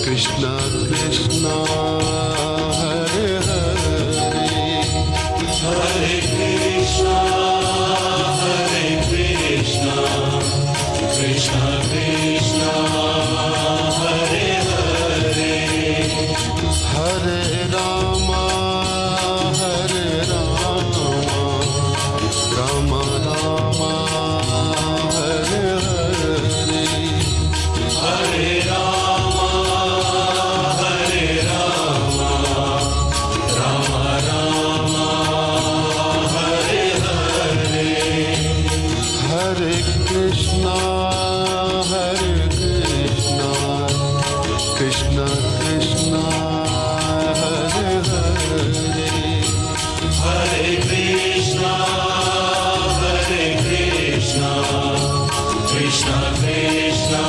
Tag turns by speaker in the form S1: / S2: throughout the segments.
S1: Krishna Krishna Hare Hare Hare Krishna Hare Krishna Krishna Krishna Hare Hare Hare Rama Hare Rama Rama Rama Hare Hare Hare Rama Hare Krishna Krishna Krishna Hare Hare Hare Krishna Krishna Krishna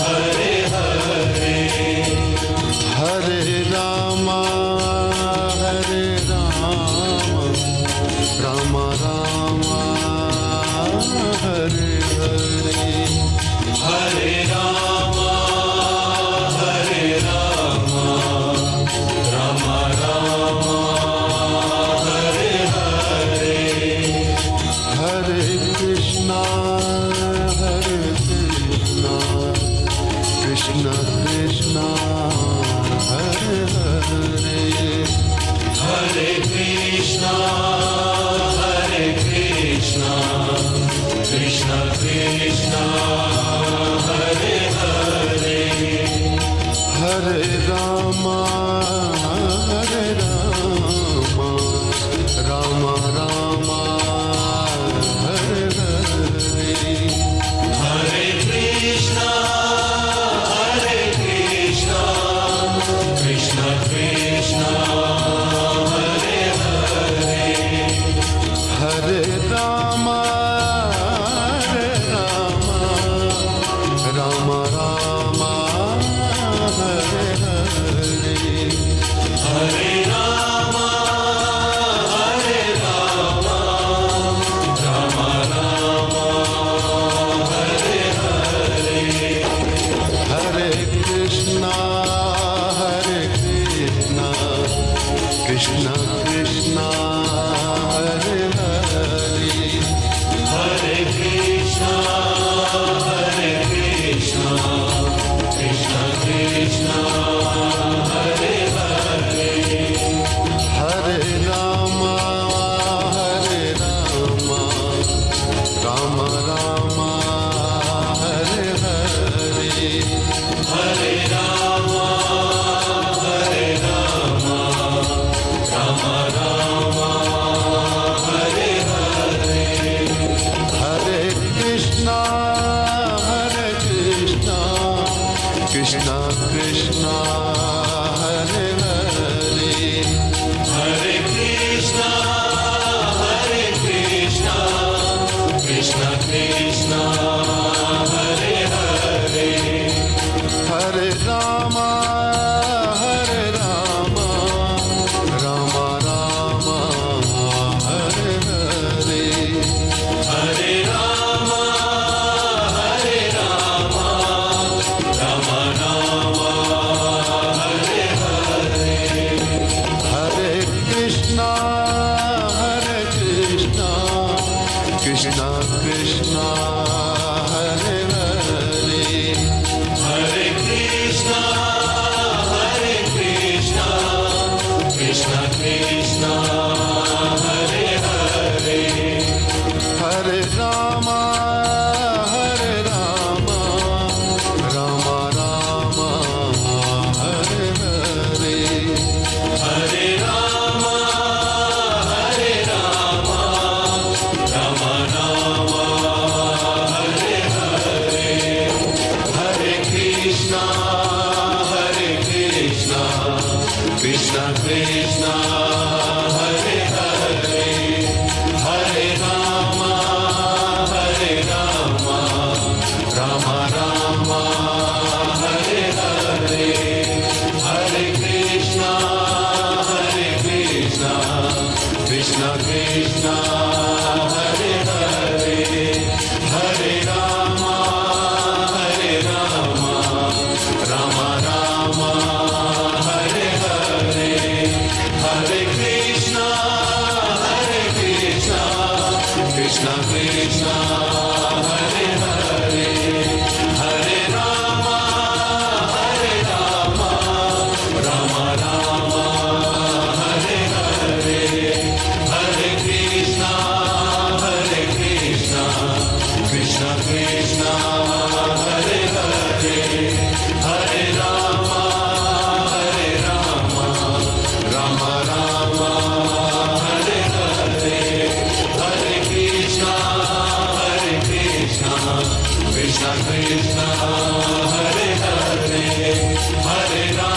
S1: Hare Hare Hare Rama Rama Rama Hare Hare Hare Rama Rama Rama Hare Hare Hare Krishna Krishna Krishna Hare Hare Hare Krishna Krishna Krishna Hare Hare Hare Rama Rama Rama Hare Hare Hare Krishna Krishna Krishna Hare Hare Hare Rama Rama Rama Hare Hare Hare Rama Rama Rama Hare Hare Hare Krishna Krishna Krishna Hare Hare Hare Krishna Krishna Krishna Hare Hare Hare Rama Rama Rama Hare Hare Hare Rama Rama Rama Hare Hare Hare Krishna Krishna Krishna Hare Hare Hare Krishna Krishna Krishna Hare Hare Hare Rama Rama Rama Hare Hare Hare Rama Rama Rama Hare Hare Hare Krishna Krishna Krishna Krishna Krishna Hare Hare Hare Rama Rama Rama Hare Hare Hare Krishna Krishna Krishna Hare Hare Hare Rama Rama Rama Hare Hare Hare Krishna Krishna Krishna Hare Hare Hare Rama Rama Rama Hare Hare Hare Krishna Krishna Krishna Hare Hare Hare Rama